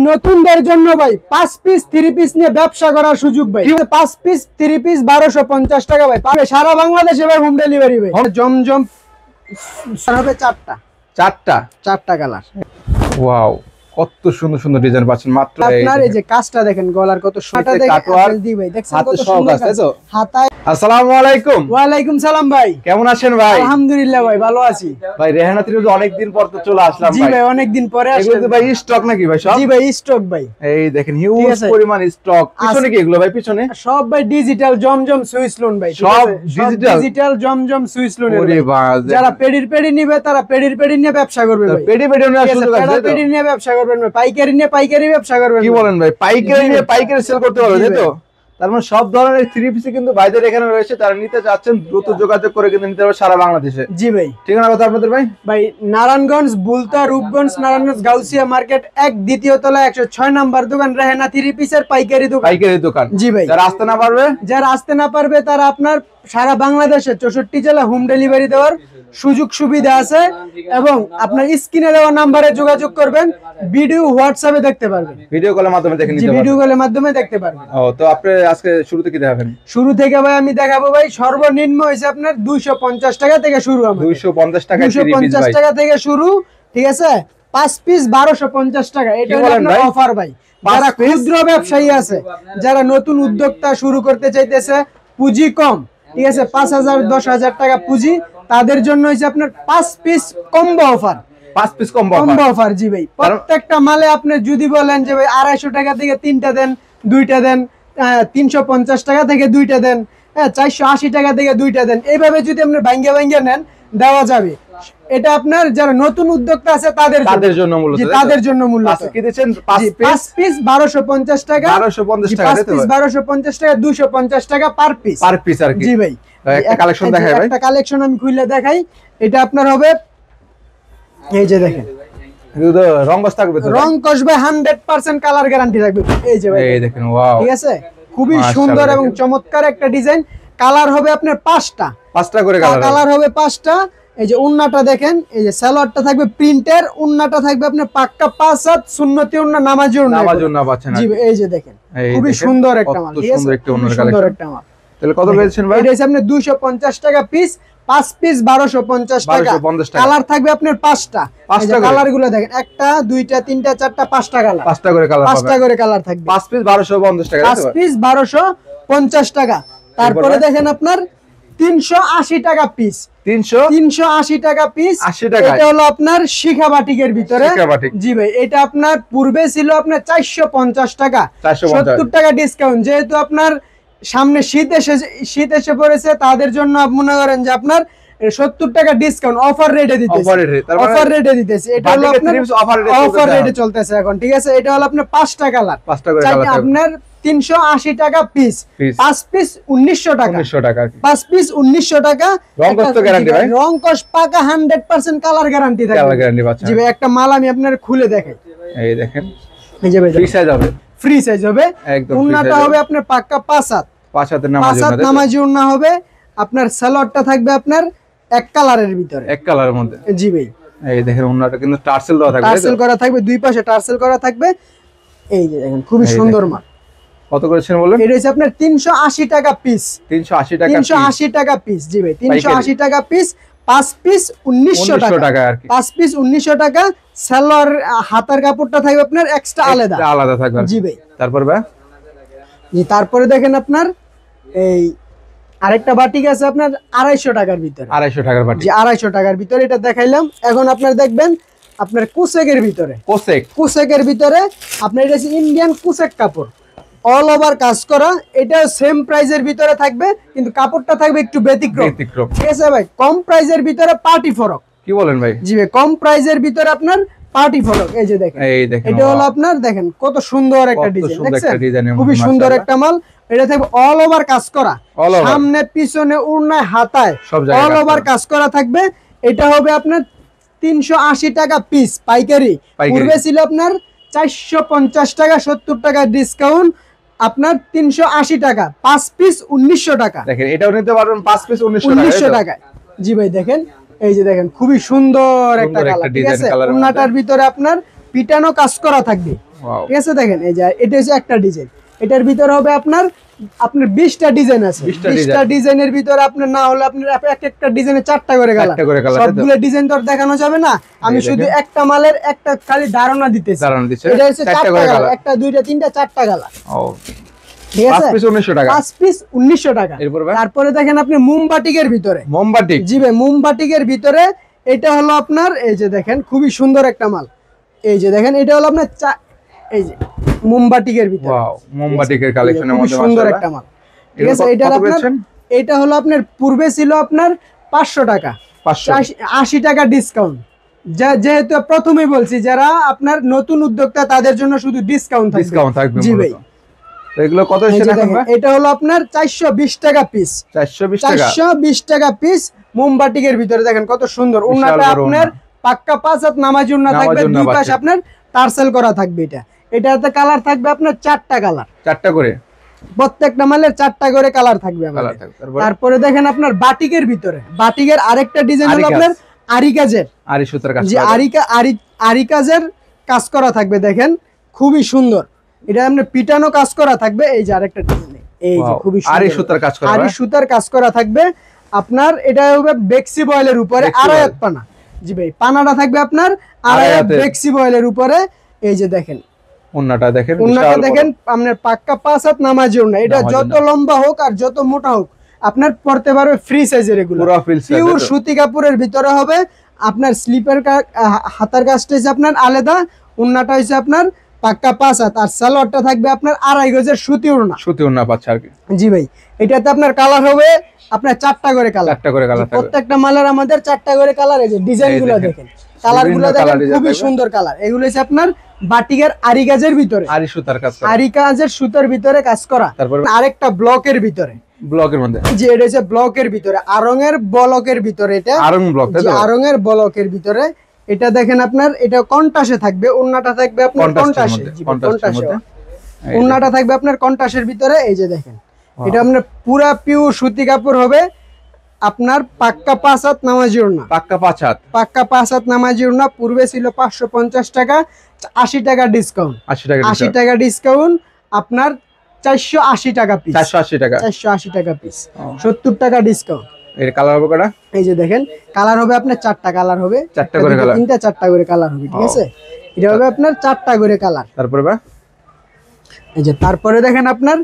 নতুনদের জন্য ভাই 5 পিস 3 পিস নিয়ে ব্যবসা করার সুযোগ ভাই। 5 পিস 3 পিস 1250 টাকা ভাই পাবে সারা বাংলাদেশে ভাই, হোম ডেলিভারি ভাই। জমজম হবে চারটা কালার। ওয়াও, কত সুন্দর সুন্দর ডিজাইন পাচ্ছেন মাত্র। আপনার এই যে কাজটা দেখেন, গলার কত সুন্দর দি ভাই, দেখছেন কত সুন্দর কাজ। হাতায়। আসসালামু আলাইকুম। ওয়া আলাইকুম সালাম ভাই, কেমন আছেন ভাই? আলহামদুলিল্লাহ ভাই, ভালো আছি ভাই। রেহানা থ্রিপিস অনেক দিন পর তো চলে আসলাম ভাই। জি ভাই, অনেক দিন পরে আসলাম। এগুলো ভাই স্টক নাকি ভাই সব? জি ভাই, স্টক ভাই। এই দেখেন হিউজ পরিমাণ স্টক। পিছনে কি এগুলো ভাই? পিছনে সব ভাই ডিজিটাল জমজম সুইস লোন ভাই, সব ডিজিটাল জমজম সুইস লোন। ওরে বাস, যারা পেডি নিবে তারা পেডি নিয়ে ব্যবসা করবে ভাই। পেডি নিয়ে সুযোগ আছে, পেডি নিয়ে ব্যবসা করবেন ভাই। পাইকারি নিয়ে পাইকারি ব্যবসা করবেন। কি বলেন ভাই? পাইকারি নিয়ে পাইকারি সেল করতে পারবে তাই তো? তার মানে সব ধরনের থ্রি পিস কিন্তু ভাইদের এখানে রয়েছে। তারা নিতে চাচ্ছেন দ্রুত যোগাযোগ করে কিন্তু নিতে পারবে সারা বাংলাদেশে। জি ভাই। ঠিকানা কথা আপনাদের ভাই? ভাই নারায়ণগঞ্জ বুলতা রূপগঞ্জ নারায়ণগঞ্জ গাউসিয়া মার্কেট 1 দ্বিতীয় তলা 106 নাম্বার দোকান, রেহানা থ্রি পিসের পাইকারি দোকান। জি ভাই। যারা আসতে না পারবে তারা আপনার সারা বাংলাদেশে 64 জেলা হোম ডেলিভারি দেওয়ার সুযোগ সুবিধা আছে, এবং আপনার স্ক্রিনে দেওয়া নম্বরে যোগাযোগ করবেন। ভিডিও হোয়াটসঅ্যাপে দেখতে পারবেন, ভিডিও কলের মাধ্যমে দেখে নিতে পারবেন। ভিডিও কলের মাধ্যমে দেখতে পারবেন। ও তো আপনি আজকে শুরুতে কি দেখাবেন? শুরু থেকে ভাই আমি দেখাবো ভাই, সর্বনিম্ন হইছে আপনার 250 টাকা থেকে শুরু। আমার 250 টাকা 250 টাকা থেকে শুরু, ঠিক আছে। 5 পিস 1250 টাকা, এটা হলো আপনার অফার ভাই। যারা ক্ষুদ্র ব্যবসায়ী আছে, যারা নতুন উদ্যোক্তা শুরু করতে চাইতেছে, পুঁজি কম, ঠিক আছে, 5000 10,000 টাকা পুঁজি, তাদের জন্য হইছে আপনার 5 piece combo offer. 5 piece combo offer. জি ভাই। প্রত্যেকটা মালে আপনি যদি বলেন যে ভাই 250 টাকা থেকে 3টা দেন, 2টা দেন, 350 টাকা থেকে 2টা দেন, 480 টাকা থেকে 2টা দেন, এইভাবে যদি আপনি ভাঙ্গা নেন দেওয়া যাবে। এটা আপনার যারা নতুন উদ্যোক্তা আছে তাদের জন্য মূলত। তাদের জন্য মূলত কি দিচ্ছেন? 5 পিস 1250 টাকা। 1250 টাকা। 5 পিস 1250 টাকা, 250 টাকা পার পিস আর কি? জি ভাই। একটা কালেকশন দেখাই ভাই। একটা কালেকশন আমি খুলে দেখাই। এটা আপনার হবে, এই যে দেখেন, রং কস থাকবে তো? রং কসবে 100% কালার গ্যারান্টি থাকবে। এই যে ভাই, এই দেখেন, ওয়াও, ঠিক আছে, খুবই সুন্দর এবং চমৎকার একটা ডিজাইন। কালার হবে আপনার 5টা করে কালার হবে 5টা। এই যে উন্নাটা দেখেন, এই যে সালোয়ারটা থাকবে প্রিন্টের, উন্নাটা থাকবে আপনার পাক্কা 5 হাত সুন্নতি উন্না, নামাজি উন্না পাচ্ছেন। জি এই যে দেখেন, খুবই সুন্দর একটা মাল, ঠিক আছে, সুন্দর একটা মাল। তাহলে কত পেয়েছেন ভাই? এটা হচ্ছে আপনার 250 টাকা পিস, 5 পিস 1250 টাকা। কালার থাকবে আপনার 5টা। কালার গুলো দেখেন, 1টা 2টা 3টা 4টা 5টা কালার, 5টা করে কালার, 5টা করে কালার থাকবে। 5 পিস 1250 টাকা। 5 পিস 1250 টাকা। তারপরে দেখেন আপনার 380 টাকা পিস। 380 টাকা পিস। এটা হলো আপনার শিখা বাটিকের ভিতরে। জি ভাই। এটা আপনার পূর্বে ছিল আপনার 450 টাকা, 70 টাকা ডিসকাউন্ট। যেহেতু আপনার সামনে শীত এসে পড়েছে, তাদের জন্য মনে করেন যে আপনার 70 টাকা ডিসকাউন্ট অফার রেটে দিতেছে। এটা হলো আপনার অফার রেটে চলতেছে এখন, ঠিক আছে। এটা হলো আপনার 5টা কালার, আপনার 380 টাকা পিস। 5 পিস 1900 টাকা। 5 পিস 1900 টাকা। রং কস পাকা 100% কালার গ্যারান্টি থাকবে। জি ভাই। একটা মাল আমি আপনার খুলে দেখাই। এই দেখেন, এই যে ভাই, ফ্রি সাইজ হবে। একদম উন্নাটা হবে আপনার পাক্কা 5 হাত, 5 হাতের নামাজি উন্না হবে। আপনার সালোয়ারটা থাকবে আপনার এক কালারের ভিতরে, এক কালারের মধ্যে। জি ভাই। এই দেখেন, উন্নাটা কিন্তু টার্সেল দেওয়া থাকবে, টার্সেল করা থাকবে, দুই পাশে টার্সেল করা থাকবে। এই যে দেখেন, খুবই সুন্দর মাল। কত করেছেন বলেন? এটা হচ্ছে আপনার 380 টাকা পিস। 380 টাকা পিস। জি ভাই, 380 টাকা পিস। 5 পিস 1900 টাকা আর কি। 5 পিস 1900 টাকা। সালোয়ার হাতার কাপড়টা থাকবে আপনার এক্সট্রা আলাদা থাকবে। জি ভাই। তারপর ভাই, জি তারপরে দেখেন আপনার এই আরেকটা বাটিক আছে আপনার 250 টাকার ভিতরে। 250 টাকার বাটিক। জি 250 টাকার ভিতরে এটা দেখাইলাম। এখন আপনার দেখবেন আপনার কুশেকের ভিতরে, কুশেকের ভিতরে আপনার এটা হচ্ছে ইন্ডিয়ান কুশেক কাপড়, অল ওভার কাজ করা। এটা সেম প্রাইজের ভিতরে থাকবে, কিন্তু কাপড়টা থাকবে একটু ব্যতিক্রম, ঠিক আছে ভাই। কম প্রাইজের ভিতরে পার্টি ফরক। কি বলেন ভাই? জি ভাই, কম প্রাইজের ভিতরে আপনার পার্টি ফরক। এই যে দেখেন, এটা হলো আপনার, দেখেন কত সুন্দর একটা ডিজাইন, দেখছেন, খুবই সুন্দর একটা মাল। এটা থাকবে অল ওভার কাজ করা, সামনে পিছনে উড়নায় হাতায় অল ওভার কাজ করা থাকবে। এটা হবে আপনার 380 টাকা পিস পাইকারি। পূর্বে ছিল আপনার 450 টাকা, 70 টাকা ডিসকাউন্ট, আপনার 380 টাকা। 5 পিস 1900 টাকা। দেখেন, এটাও নিতে পারবেন 5 পিস 1900 টাকা। জি ভাই। দেখেন, এই যে দেখেন, খুবই সুন্দর একটা কালার, ঠিক আছে। উন্নাটার ভিতরে আপনার পিটানো কাজ করা থাকবে, ঠিক আছে দেখেন এই যে এটা হচ্ছে একটা ডিজাইন, এটার ভিতরে হবে আপনার 20টা ডিজাইন আছে, 20টা ডিজাইনের ভিতরে আপনার না হলে আপনার একটা ডিজাইনে 4টা করে কালার, সবগুলো ডিজাইন তো আর দেখানো যাবে না, আমি শুধু একটা মালের একটা খালি ধারণা দিতেছি। এটা হচ্ছে 4টা কালার, একটা দুইটা তিনটা 4টা কালার। ঠিক আছে 5 পিস 1900 টাকা, 5 পিস 1900 টাকা। তারপরে দেখেন আপনি মোমবাটিকের ভিতরে, মোমবাটিক, জি ভাই মোমবাটিকের ভিতরে এটা হলো আপনার এই যে দেখেন খুবই সুন্দর একটা মাল, এই যে দেখেন এটা হলো আপনার এই যে মোমবাটিকের ভিতরে, ওয়াও মোমবাটিকের কালেকশনের মধ্যে সুন্দর একটা মাল। ঠিক আছে এটা আপনার, এটা হলো আপনার পূর্বে ছিল আপনার 500 টাকা, 80 টাকা ডিসকাউন্ট, যেহেতু প্রথমেই বলছি যারা আপনার নতুন উদ্যোক্তা তাদের জন্য শুধু ডিসকাউন্ট থাকবে। জি ভাই এগুলো কত এসে রাখেন ভাই? এটা হলো আপনার 420 টাকা পিস, 420 টাকা পিস মোমবাটিকের ভিতরে দেখেন কত সুন্দর। ওন্নাটা আপনার পাক্কা 5 হাত নামাজি ওন্না থাকবে, দুই পাশে আপনার টার্সেল করা থাকবে। এটাতে কালার থাকবে আপনার 4টা কালার, 4টা করে, প্রত্যেকটা মালের 4টা করে কালার থাকবে আমাদের। তারপরে দেখেন আপনার বাটিকের ভিতরে, বাটিকের আরেকটা ডিজাইন হলো আপনার আরি কাজের, আরি সুতার কাজ, জি আরি কাজের কাজ করা থাকবে দেখেন খুবই সুন্দর। এটা আপনার পিটানো কাজ করা থাকবে, এই যে আরেকটা ডিজাইন, এই যে খুবই সুন্দর আরি সুতার কাজ করা, আরি সুতার কাজ করা থাকবে আপনার। এটা হবে বেক্সি বয়েলের উপরে আড়াই হাত পানা, জি ভাই পানাটা থাকবে আপনার আড়াই হাত বেক্সি বয়েলের উপরে। এই যে দেখেন ওন্নাটা দেখেন, ওন্নাটা দেখেন আপনার পাক্কা 5 হাত নামাজি ওন্না, এটা যত লম্বা হোক আর যত মোটা হোক আপনার পড়তে পারবে ফ্রি সাইজের, এগুলো পুরো পিওর সুতি কাপড়ের ভিতরে হবে। আপনার স্লিপার হাতার কাজটা হচ্ছে আপনার আলাদা, ওন্নাটা হচ্ছে আপনার পাক্কা 5 হাত, আর সালোয়ারটা থাকবে আপনার 2.5 গজের সুতি ওড়না, সুতি ওড়না পাচ্ছে আর কি। জি ভাই এটাতে আপনার কালার হবে আপনার 4টা করে কালার, 4টা করে কালার থাকবে প্রত্যেকটা মালের আমাদের 4টা করে কালার। এই যে ডিজাইনগুলো দেখেন, কালারগুলো দেখেন খুবই সুন্দর কালার। এগুলো হচ্ছে আপনার বাটিকের আরি কাজের ভিতরে, আরি সুতার কাজ করা, আরি কাজের সুতার ভিতরে কাজ করা। তারপর আরেকটা ব্লকের ভিতরে, ব্লকের মধ্যে, যে এটা হচ্ছে ব্লকের ভিতরে আরঙের ব্লকের ভিতরে, এটা আরং ব্লক, আরঙের ব্লকের ভিতরে। এটা দেখেন আপনার এটা কন্টাসে থাকবে, ওন্নাটা থাকবে আপনার কন্টাসে, ওন্নাটা থাকবে আপনার কন্টাসের ভিতরে। এই যে দেখেন এটা আপনার পুরা পিওর সুতি কাপড় হবে আপনার পাক্কা 5 হাত নামাজি ওড়না, পাক্কা 5 হাত, পাক্কা 5 হাত নামাজি ওড়না। পূর্বে ছিল 550 টাকা, 80 টাকা ডিসকাউন্ট, 80 টাকা ডিসকাউন্ট আপনার 480 টাকা পিস, 480 টাকা, 480 টাকা পিস, 70 টাকা ডিসকাউন্ট। এর কালার হবে কয়টা? এই যে দেখেন কালার হবে আপনার 4টা কালার হবে, 4টা করে কালার, 4টা করে কালার হবে। ঠিক আছে এটা হবে আপনার 4টা করে কালার। তারপরে এই যে তারপরে দেখেন আপনার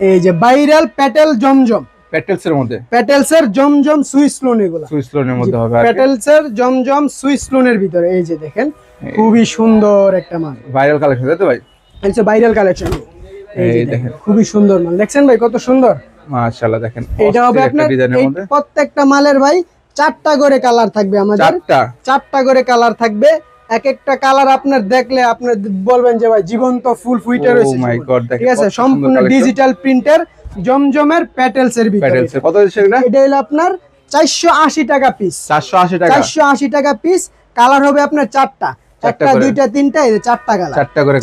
এই যে ভাইরাল প্যাটেল জমজম, প্যাটেলসের মধ্যে, প্যাটেলসের জমজম সুইস লোন, এগুলো সুইস লোনের মধ্যে হবে, প্যাটেলসের জমজম সুইস লোনের ভিতরে। এই যে দেখেন খুবই সুন্দর একটা মাল, ভাইরাল কালেকশন তাই তো ভাই? এই যে ভাইরাল কালেকশন, এই দেখেন খুবই সুন্দর মাল, দেখছেন ভাই কত সুন্দর মাশাআল্লাহ। দেখেন এটা হবে আপনার প্রত্যেকটা মালের ভাই 4টা করে কালার থাকবে আমাদের, 4টা করে কালার থাকবে। এক একটা কালার আপনার দেখলে আপনি বলবেন যে ভাই জীবন্ত ফুল ফুইটে রয়েছে। ও মাই গড, ঠিক আছে সম্পূর্ণ ডিজিটাল প্রিন্টের জমজমের প্যাটেলস এর ভিতরে। কত দিচ্ছেন এটা? এটা হলো আপনার 480 টাকা পিস, 480 টাকা, 480 টাকা পিস। কালার হবে আপনার 4টা, একটা দুইটা তিনটা, এই যে 4টা কালার,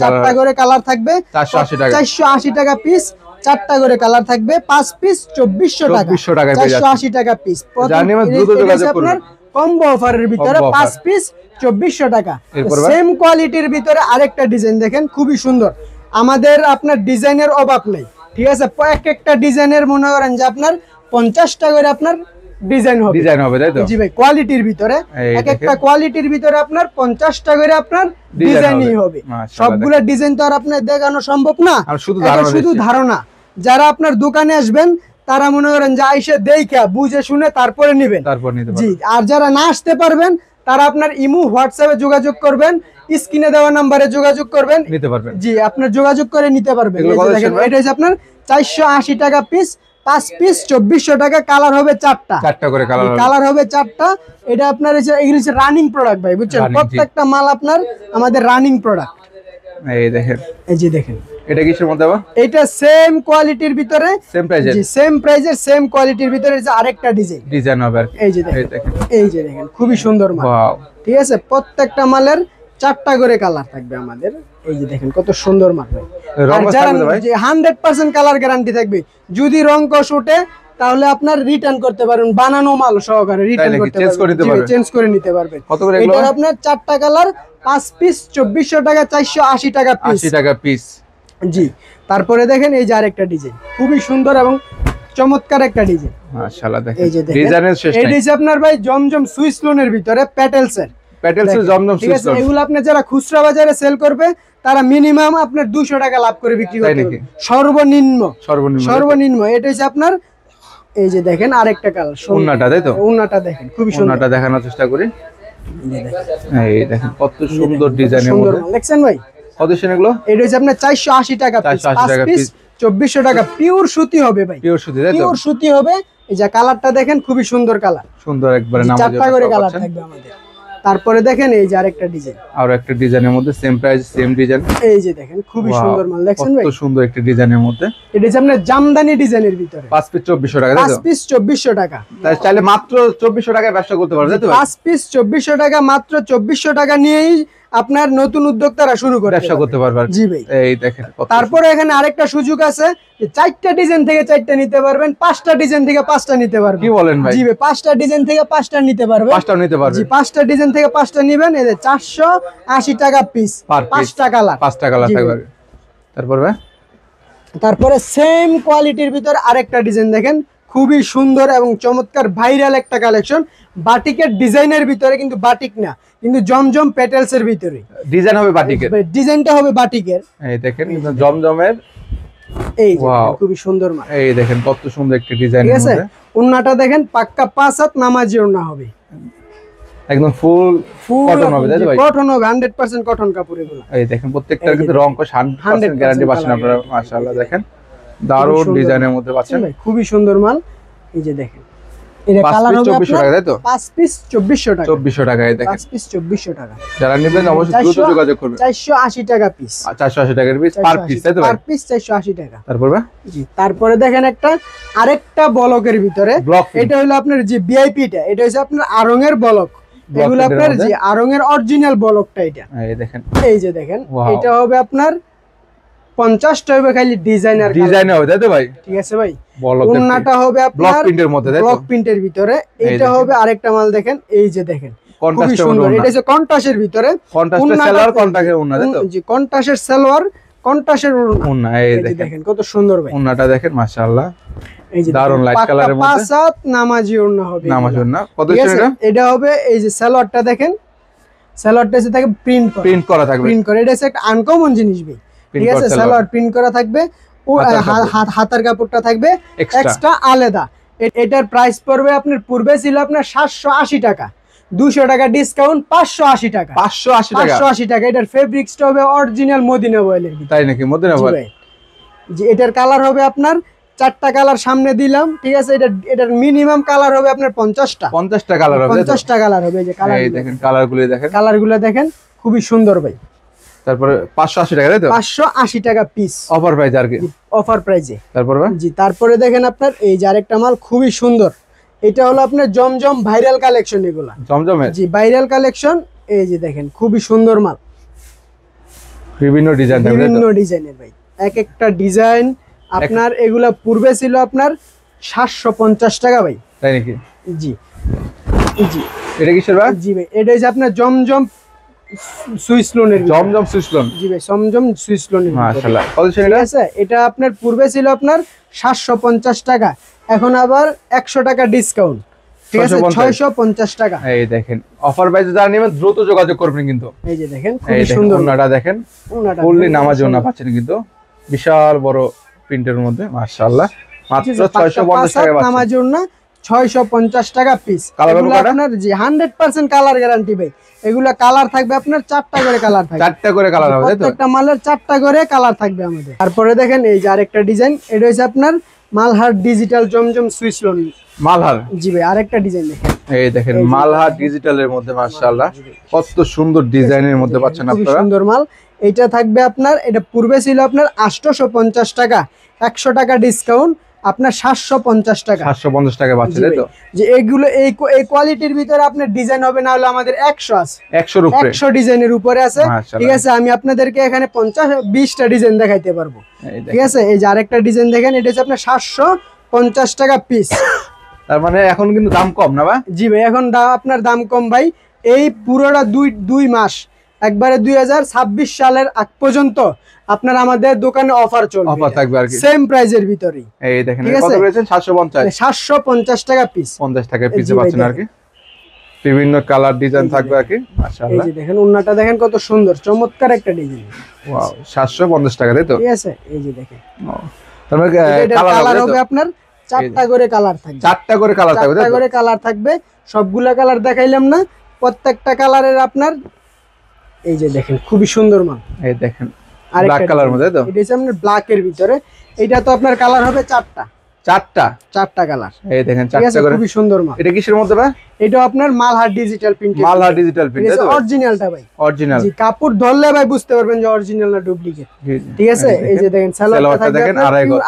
4টা করে কালার থাকবে, 480 টাকা, 480 টাকা পিস, 4টা করে কালার থাকবে। 5 পিস 2400 টাকা, 480 টাকা পিস। জানি আমি দ্রুত যোগাযোগ করুন, কম্বো অফারের ভিতরে 5 পিস 2400 টাকা। সেম কোয়ালিটির ভিতরে আরেকটা ডিজাইন দেখেন খুবই সুন্দর, আমাদের আপনার ডিজাইনের অভাব নেই। ঠিক আছে এক একটা ডিজাইনের মনে করেন যে আপনার 50টা করে আপনার ডিজাইন হবে তাই তো? জি ভাই কোয়ালিটির ভিতরে এক একটা কোয়ালিটির ভিতরে আপনার 50টা করে আপনার ডিজাইনই হবে। সবগুলো ডিজাইন তো আর আপনার দেখানো সম্ভব না, শুধু ধারণা। যারা আপনার দোকানে আসবেন তারা মনে করেন যে আইসে দেখা বুঝে শুনে তারপরে নেবেন, জি। আর যারা না আসতে পারবেন তারা আপনার ইমো হোয়াটসঅ্যাপে যোগাযোগ করবেন, স্ক্রিনে দেওয়া নম্বরে যোগাযোগ করবেন, নিতে পারবেন, জি আপনার যোগাযোগ করে নিতে পারবেন। এটা হচ্ছে আপনার 480 টাকা পিস, 5 পিস 2400 টাকা। কালার হবে 4টা, 4টা করে কালার হবে 4টা। এটা আপনার এগুলো হচ্ছে রানিং প্রোডাক্ট ভাই, বুঝছেন? প্রত্যেকটা মাল আপনার আমাদের রানিং প্রোডাক্ট। এই দেখেন, এই যে দেখেন এটা কিসের মধ্যে আবার? এটা সেম কোয়ালিটির ভিতরে, সেম প্রাইজের, জি সেম প্রাইজের সেম কোয়ালিটির ভিতরে যে আরেকটা ডিজাইন হবে। এই যে দেখেন, এই যে দেখেন খুবই সুন্দর মাল, ওয়াও। ঠিক আছে প্রত্যেকটা মালের 4টা করে কালার থাকবে আমাদের। এই যে দেখেন কত সুন্দর মাল, 100% কালার গ্যারান্টি থাকবে। যদি রং কষ ওঠে তাহলে আপনার রিটার্ন করতে পারবেন, বানানো মাল সহকারে রিটার্ন করতে পারবেন, চেঞ্জ করে নিতে পারবেন। কত করে এগুলো? এটা আপনার 4টা কালার 5 পিস 2400 টাকা, 480 টাকা পিস। 80 টাকা পিস। জি। তারপরে দেখেন এই যে আরেকটা ডিজাইন, খুবই সুন্দর এবং চমৎকার একটা ডিজাইন। মাশাআল্লাহ দেখেন ডিজাইনের শেষ নাই। এই ডিজাইন আপনার ভাই জমজম সুইস লোনের ভিতরে প্যাটেলসের জমজম সুইস লোন। এগুলো আপনি যারা খুচরা বাজারে সেল করবে তারা মিনিমাম আপনার 200 টাকা লাভ করে বিক্রি করতে পারবে সর্বনিম্ন। এটা হচ্ছে আপনার এই যে দেখেন আরেকটা কালার, ওন্নাটা তাই তো? ওন্নাটা দেখেন খুবই সুন্দর। ওন্নাটা দেখানোর চেষ্টা করি। এই দেখেন কত সুন্দর ডিজাইনের মধ্যে দেখছেন ভাই? কত সেন এগুলো? এটা হচ্ছে আপনার 480 টাকা পিস, 5 পিস 2400 টাকা। পিওর সুতি হবে ভাই, পিওর সুতি তাই তো? পিওর সুতি হবে। এই যে কালারটা দেখেন খুবই সুন্দর কালার, সুন্দর একবারে নামাজ 4টা করে কালার থাকবে আমাদের। তারপরে দেখেন এই যে আরেকটা ডিজাইন, আর একটা ডিজাইনের মধ্যে সেম প্রাইস সেম ডিজাইন। এই যে দেখেন খুবই সুন্দর মাল, দেখছেন ভাই? কত সুন্দর একটা ডিজাইনের মধ্যে। এটা হচ্ছে আপনার জামদানি ডিজাইনের ভিতরে 5 পিস 2400 টাকা তাই তো? 5 পিস 2400 টাকা। তাই চাইলে মাত্র 2400 টাকায় ব্যবসা করতে পারবে তাই তো? 5 পিস 2400 টাকা, মাত্র 2400 টাকা নিয়েই আপনার নতুন উদ্যোক্তারা শুরু করে ব্যবসা করতে পারবে। জি ভাই। এই দেখেন তারপরে এখানে আরেকটা সুযোগ আছে যে 4টা ডিজাইন থেকে 4টা নিতে পারবেন, 5টা ডিজাইন থেকে 5টা নিতে পারবেন। কি বলেন ভাই? জি ভাই, 5টা ডিজাইন থেকে 5টা নিতে পারবেন। 5টাও নিতে পারবেন। জি, 5টা ডিজাইন থেকে 5টা নেবেন। এই যে 480 টাকা পিস, 5টা কালার, 5টা কালার থাকবে। তারপরে সেম কোয়ালিটির ভিতর আরেকটা ডিজাইন দেখেন, খুবই সুন্দর এবং চমৎকার ভাইরাল একটা কালেকশন। বাটিকের ডিজাইনের ভিতরে, কিন্তু বাটিক না, কিন্তু জমজম প্যাটেলস এর ভিতরে ডিজাইন হবে বাটিকের, ডিজাইনটা হবে বাটিকের। এই দেখেন জমজমের, এই খুবই সুন্দর মাল। এই দেখেন কত সুন্দর একটা ডিজাইনের মধ্যে। ওন্নাটা দেখেন পাক্কা 5 হাত নামাজি ওন্না হবে, একদম ফুল কটন হবে তাই তো ভাই? কটন হবে, 100% কটন কাপড় এগুলো। এই দেখেন প্রত্যেকটার কিন্তু রং কোশ 100% গ্যারান্টি পাচ্ছেন আপনারা। মাশাআল্লাহ দেখেন দারুণ ডিজাইনের মধ্যে পাচ্ছেন, খুবই সুন্দর মাল। এই যে দেখেন এটা কালার হবে 2400 টাকা তাই তো? 5 পিস 2400 টাকা, 2400 টাকায় দেখেন 5 পিস 2400 টাকা। যারা নেবেন অবশ্যই দ্রুত যোগাযোগ করবেন। 480 টাকা পিস, 480 টাকার পিস পার পিস তাই তো ভাই? পার পিস 480 টাকা। তারপরে জি, তারপরে দেখেন একটা আরেকটা ব্লকের ভিতরে, এটা হলো আপনার যে ভিআইপিটা, এটা হচ্ছে আপনার আরঙের ব্লক। এগুলো আপনার যে আরঙের অরিজিনাল ব্লকটা এটা। এই দেখেন, এই যে দেখেন এটা হবে আপনার 50টা হবে খালি ডিজাইন হবে তাই তো ভাই? ঠিক আছে ভাই। ওন্নাটা হবে আপনার ব্লক প্রিন্টের মধ্যে তাই তো? ব্লক প্রিন্টের ভিতরে। এটা হবে আরেকটা মাল দেখেন, এই যে দেখেন খুবই সুন্দর। এটা হচ্ছে কন্ট্রাস্টের ভিতরে, কন্ট্রাস্টের সালোয়ার কন্ট্রাস্টের ওন্না তাই তো? জি, কন্ট্রাস্টের সালোয়ার কন্ট্রাস্টের ওন্না। এই দেখেন কত সুন্দর ভাই ওন্নাটা দেখেন মাশাআল্লাহ। এই যে দারুন লাইট কালারের মধ্যে 5 হাত নামাজি ওন্না হবে, নামাজি ওন্না। কত এটা? এটা হবে এই যে সালোয়ারটা দেখেন, সালোয়ারটা এসে থাকে প্রিন্ট করা থাকবে, প্রিন্ট করে। এটা হচ্ছে একটা আনকমন জিনিস ভাই, ঠিক আছে? সালোয়ার প্রিন্ট করা থাকবে, হাতার কাপড়টা থাকবে এক্সট্রা আলাদা। এটার প্রাইস পড়বে আপনার পূর্বে ছিল আপনার 780 টাকা, 200 টাকা ডিসকাউন্ট 580 টাকা। 580 টাকা। এটার ফেব্রিক্সটা হবে অরিজিনাল মদিনা বয়েলের, তাই নাকি? Medina boil. জি, এটার কালার হবে আপনার 4টা কালার সামনে দিলাম, ঠিক আছে? এটার মিনিমাম কালার হবে আপনার 50টা কালার হবে, 50টা কালার হবে। এই যে কালার, এই দেখেন কালারগুলো দেখেন, কালারগুলো দেখেন খুবই সুন্দর ভাই। তারপরে 580 টাকা তাই তো? 580 টাকা পিস, অফার প্রাইস আর কি, অফার প্রাইসে। তারপরে জি, তারপরে দেখেন আপনার এই যে আরেকটা মাল খুবই সুন্দর। এটা হলো আপনার জমজম ভাইরাল কালেকশন, এগুলা জমজমের জি ভাইরাল কালেকশন। এই যে দেখেন খুবই সুন্দর মাল, বিভিন্ন ডিজাইন, বিভিন্ন ডিজাইনের ভাই। এক একটা ডিজাইন আপনার এগুলা পূর্বে ছিল আপনার 750 টাকা ভাই, তাই নাকি? জি জি। এটা কিসের ভাই? জি ভাই, এটা হচ্ছে আপনার জমজম সুইস লোনের, জমজম সুইস লোন। জি ভাই, জমজম সুইস লোনের। মাশাআল্লাহ। কত ছিল এটা? আছে এটা আপনার পূর্বে ছিল আপনার 750 টাকা, এখন আবার 100 টাকা ডিসকাউন্ট, ঠিক আছে? 650 টাকা। এই দেখেন অফার প্রাইসে যারা নেবেন দ্রুত যোগাযোগ করবেন কিন্তু। এই যে দেখেন খুব সুন্দর ওন্নাটা দেখেন, ওন্নাটা ফুললি নামাজ ওন্না পাচ্ছেন কিন্তু বিশাল বড় প্রিন্টের মধ্যে। মাশাআল্লাহ, মাত্র 650 টাকা পাচ্ছেন নামাজ ওন্না, 650 টাকা পিস। এগুলো আপনার জি 100% কালার গ্যারান্টি ভাই। এগুলা কালার থাকবে আপনার 4টা করে কালার থাকবে, 4টা করে কালার হবে তাই তো? প্রত্যেকটা মালের 4টা করে কালার থাকবে আমাদের। তারপরে দেখেন এই যে আরেকটা ডিজাইন, এটা হচ্ছে আপনার মালহার ডিজিটাল জমজম সুইস লোন। মালহার জি ভাই, আরেকটা ডিজাইন দেখেন, এই দেখেন মালহার ডিজিটালের মধ্যে মাশাআল্লাহ কত সুন্দর ডিজাইনের মধ্যে পাচ্ছেন আপনারা, সুন্দর মাল। এটা থাকবে আপনার, এটা পূর্বে ছিল আপনার 850 টাকা, 100 টাকা ডিসকাউন্ট আপনার 750 টাকা, 750 টাকা পাচ্ছেন তাই তো? যে এগুলো এই কোয়ালিটির ভিতরে আপনার ডিজাইন হবে না হলে আমাদের 100 আছে, 100 এর উপরে, 100 ডিজাইনের উপরে আছে, ঠিক আছে? আমি আপনাদেরকে এখানে 20টা ডিজাইন দেখাইতে পারবো, ঠিক আছে? এই যে আরেকটা ডিজাইন দেখেন, এটা হচ্ছে আপনার 50 টাকা পিস। তার মানে এখন কিন্তু দাম কম না ভাই? জি ভাই, এখন আপনার দাম কম ভাই। এই পুরোটা দুই মাস একবারে 2026 সালের আগ পর্যন্ত আপনার আমাদের দোকানে অফার চলবে, অফার থাকবে আর কি, সেম প্রাইজের ভিতরেই। এই দেখেন কত করেছেন? 750 টাকা পিস, 50 টাকা পিসে পাচ্ছেন আর কি। বিভিন্ন কালার ডিজাইন থাকবে আর কি, মাশাআল্লাহ। এই যে দেখেন ওন্নাটা দেখেন কত সুন্দর, চমৎকার একটা ডিজাইন। ওয়াও, 750 টাকা তাই তো? ঠিক আছে, এই যে দেখেন। তার মানে কালার হবে আপনার 4টা করে কালার থাকবে, 4টা করে কালার থাকবে, 4টা করে কালার থাকবে। সবগুলা কালার দেখাইলাম না, প্রত্যেকটা কালারের আপনার এই যে দেখেন খুবই সুন্দর মাল। এই দেখেন ব্ল্যাক কালার মধ্যে তো, এটা হচ্ছে আপনার ব্ল্যাক এর ভিতরে। এটা তো আপনার কালার হবে 4টা কালার। এই দেখেন 4টা করে, খুবই সুন্দর মাল। এটা কিসের মধ্যে ভাই? এটা আপনার Malhar digital print, Malhar digital print, এটা অরিজিনালটা ভাই, অরিজিনাল। জি, কাপড় ধরলে ভাই বুঝতে পারবেন যে অরিজিনাল না ডুপ্লিকেট। ঠিক আছে, এই যে দেখেন সালোয়ারটা দেখেন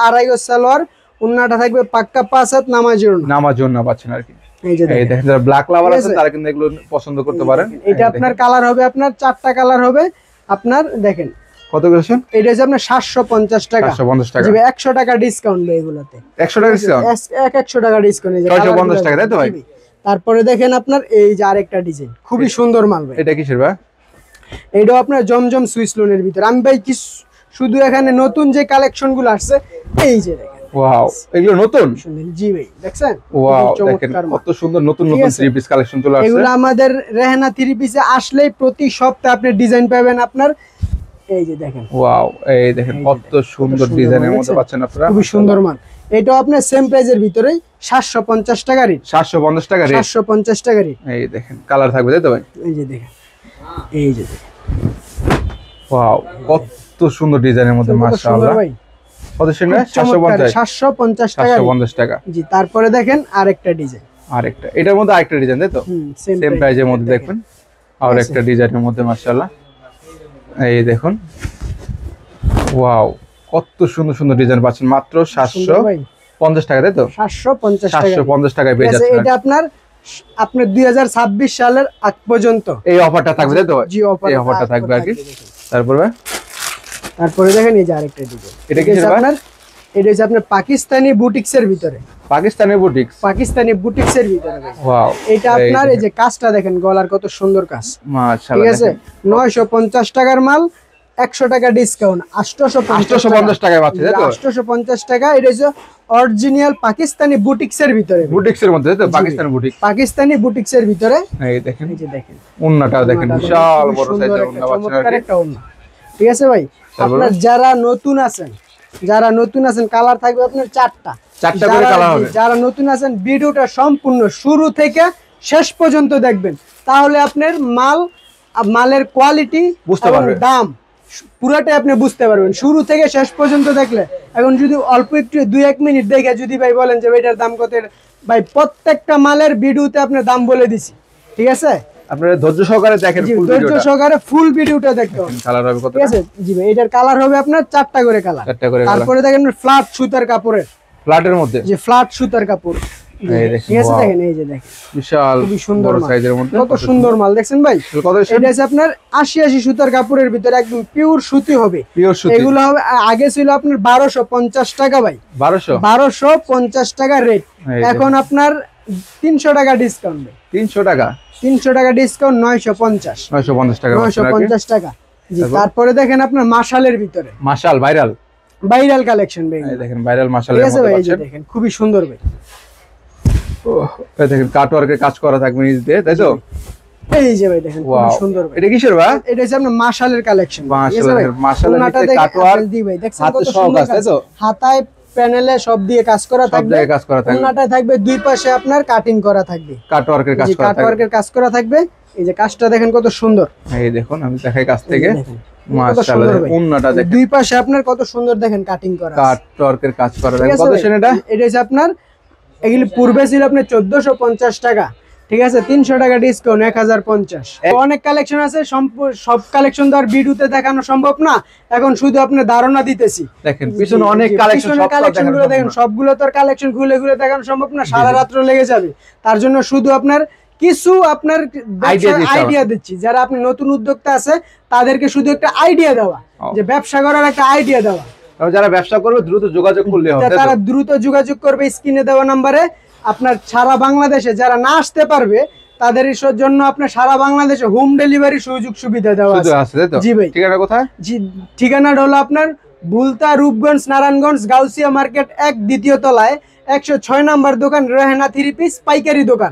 আড়াই গজ সালোয়ার, ওন্নাটা থাকবে পাক্কা 5 হাত নামাজের জন্য পাচ্ছেন আর কি। এই যে দেখেন যারা ব্ল্যাক লাভার আছে তারা কিন্তু এগুলো পছন্দ করতে পারেন। এটা আপনার কালার হবে, আপনার 4টা কালার হবে আপনার। দেখেন কত করেছেন? এটা হচ্ছে আপনার 750 টাকা। 750 টাকা, জি ভাই, 100 টাকা ডিসকাউন্ট ভাই এগুলোতে। 100 টাকা ডিসকাউন্ট, 100 টাকা ডিসকাউন্ট, এই যে 650 টাকা তাই তো ভাই? তারপরে দেখেন আপনার এই যে আরেকটা ডিজাইন, খুবই সুন্দর মাল ভাই। এটা কিসের ভাই? এটাও আপনার জমজম সুইস লোনের ভিতর। আমি ভাই কি শুধু এখানে নতুন যে কালেকশন গুলো আসছে এই যে দেখেন, ওয়াও, এগুলো নতুন? জি ভাই, দেখছেন? ওয়াও, দেখেন কত সুন্দর নতুন নতুন থ্রি পিস কালেকশন চলে আসছে। এগুলো আমাদের রেহানা থ্রি পিসে আসলেই প্রতি সপ্তাহে আপনি ডিজাইন পাবেন আপনার। এই যে দেখেন, ওয়াও, এই দেখেন কত সুন্দর ডিজাইনের মধ্যে পাচ্ছেন আপনারা, খুবই সুন্দর মাল। এটাও আপনার সেম প্রাইজের ভিতরে 750 টাকা রেট। 750 টাকা রেট, 750 টাকা রেট। এই দেখেন কালার থাকবে তাই তো ভাই? এই যে দেখেন, এই যে দেখেন, ওয়াও, কত সুন্দর ডিজাইনের মধ্যে, মাশাআল্লাহ। কত সুন্দর, 750 টাকা, 750 টাকা। জি, তারপরে দেখেন আরেকটা ডিজাইন, আরেকটা এটার মধ্যে আরেকটা ডিজাইন তাই তো? সেম প্রাইজের মধ্যে দেখবেন আর একটা ডিজাইনের মধ্যে, মাশাআল্লাহ। এই দেখুন, ওয়াও, কত সুন্দর সুন্দর ডিজাইন পাচ্ছেন মাত্র 750 টাকা তাই তো? 750 টাকায় পেয়ে যাচ্ছেন। এটা আপনার 2026 সালের আগ পর্যন্ত এই অফারটা থাকবে তাই তো? জি, এই অফারটা থাকবে আর কি। তারপরে দেখেন এই যে আরেকটা ডিজাইন, এটা কি আপনার? এটা হচ্ছে আপনার পাকিস্তানি বুটিক্সের ভিতরে, পাকিস্তানি বুটিক্সের ভিতরে। ওয়াও, এটা আপনার এই যে কাজটা দেখেন, গলার কত সুন্দর কাজ, মাশাআল্লাহ। ঠিক আছে, 950 টাকার মাল, 100 টাকা ডিসকাউন্ট, 850 টাকায় পাচ্ছেন তাই তো? 850 টাকা। এটা হচ্ছে অরিজিনাল পাকিস্তানি বুটিক্সের ভিতরে, বুটিক্সের মধ্যে তাই তো? পাকিস্তানি বুটিক্সের ভিতরে। এই দেখেন, এই যে দেখেন ওন্নাটা দেখেন, বিশাল বড় সাইজের ওন্না পাচ্ছেন আর একটা ওন্না। ঠিক আছে ভাই, আপনার যারা নতুন আছেন কালার থাকবে আপনার 4টা করে কালার হবে। যারা নতুন আছেন ভিডিওটা সম্পূর্ণ শুরু থেকে শেষ পর্যন্ত দেখবেন, তাহলে আপনার মালের কোয়ালিটি এবং দাম পুরোটাই আপনি বুঝতে পারবেন শুরু থেকে শেষ পর্যন্ত দেখলে। এখন যদি অল্প একটু 2-1 মিনিট দেখে যদি ভাই বলেন যে এটার দাম কত, ভাই প্রত্যেকটা মালের ভিডিওতে আপনার দাম বলে দিছি। ঠিক আছে, আপনারা ধৈর্য সহকারে দেখেন, ধৈর্য সহকারে ফুল ভিডিওটা দেখতে হবে। কালার হবে কত? ঠিক আছে, জি ভাই, এটার কালার হবে আপনার 4টা করে কালার। তারপরে দেখেন ফ্ল্যাট সুতার কাপড়ের, ফ্ল্যাটের মধ্যে, জি, ফ্ল্যাট সুতার কাপড়। ঠিক আছে, দেখেন এই যে দেখেন, বিশাল খুবই সুন্দর সাইজের মধ্যে, কত সুন্দর মাল দেখছেন ভাই? এটা আছে আপনার 80 সুতার কাপড়ের ভিতরে, একদম পিওর সুতি হবে, পিওর সুতি। এগুলো হবে, আগে ছিল আপনার 1250 টাকা ভাই, 1250 টাকা রেট। এখন আপনার 300 টাকা ডিসকাউন্ট, 300 টাকা ডিসকাউন্ট, 950 টাকা, 950 টাকা। জি, তারপরে দেখেন আপনার মাশালের ভিতরে, মাশাল ভাইরাল কালেকশন ভাই, দেখেন ভাইরাল মাশালের মধ্যে পাচ্ছেন, দেখেন খুবই সুন্দর ভাই। এই দেখেন কাটওয়ার্কের কাজ করা থাকবে নিচ দিয়ে তাই তো? এই যে ভাই দেখেন খুব সুন্দর ভাই। এটা কিসের ভাই? এটা হচ্ছে আপনার মাশালের কালেকশন, মাশালের নিচে কাটওয়ার্ক দি ভাই, দেখছেন কত সুন্দর কাজ তাই তো? হাতায় প্যানেলে সব দিয়ে কাজ করা থাকবে, ওন্নাটায় থাকবে দুই পাশে আপনার কাটিং করা থাকবে, কাটওয়ার্কের কাজ করা থাকবে। এই যে কাজটা দেখেন কত সুন্দর, এই দেখুন আমি দেখাই কাছ থেকে, মাশাআল্লাহ। ওন্নাটা দেখেন দুই পাশে আপনার কত সুন্দর দেখেন কাটিং করা, কাটওয়ার্কের কাজ করা। কত সেন এটা? এটা হচ্ছে আপনার, এগুলি পূর্বে ছিল আপনার 1450 টাকা। ঠিক আছে, 300 টাকা ডিসকাউন্ট, 1050। অনেক কালেকশন আছে, সব কালেকশন তো আর ভিডিওতে দেখানো সম্ভব না, এখন শুধু আপনি ধারণা দিতেছি। দেখেন পিছনে অনেক কালেকশন, কালেকশনগুলো দেখেন, সবগুলো তো আর কালেকশন খুলে দেখানো সম্ভব না, সারা রাত্র লেগে যাবে। তার জন্য শুধু আপনার কিছু আপনার আইডিয়া দিচ্ছি, যারা আপনি নতুন উদ্যোক্তা আছে তাদেরকে শুধু একটা আইডিয়া দেওয়া, যে ব্যবসা করার একটা আইডিয়া দেওয়া। যারা ব্যবসা করবে দ্রুত যোগাযোগ করলে হবে, তারা দ্রুত যোগাযোগ করবে স্ক্রিনে দেওয়া নাম্বারে। আপনার সারা বাংলাদেশে যারা না আসতে পারবে তাদের জন্য আপনার সারা বাংলাদেশে হোম ডেলিভারি সুযোগ সুবিধা দেওয়া আছে। জি ভাই। ঠিকানা কোথায়? জি, ঠিকানাটা হলো আপনার বুলতা, রূপগঞ্জ, নারায়ণগঞ্জ, গাউসিয়া মার্কেট 1 দ্বিতীয় তলায় 106 নম্বর দোকান রেহানা 3 পিস পাইকারি দোকান।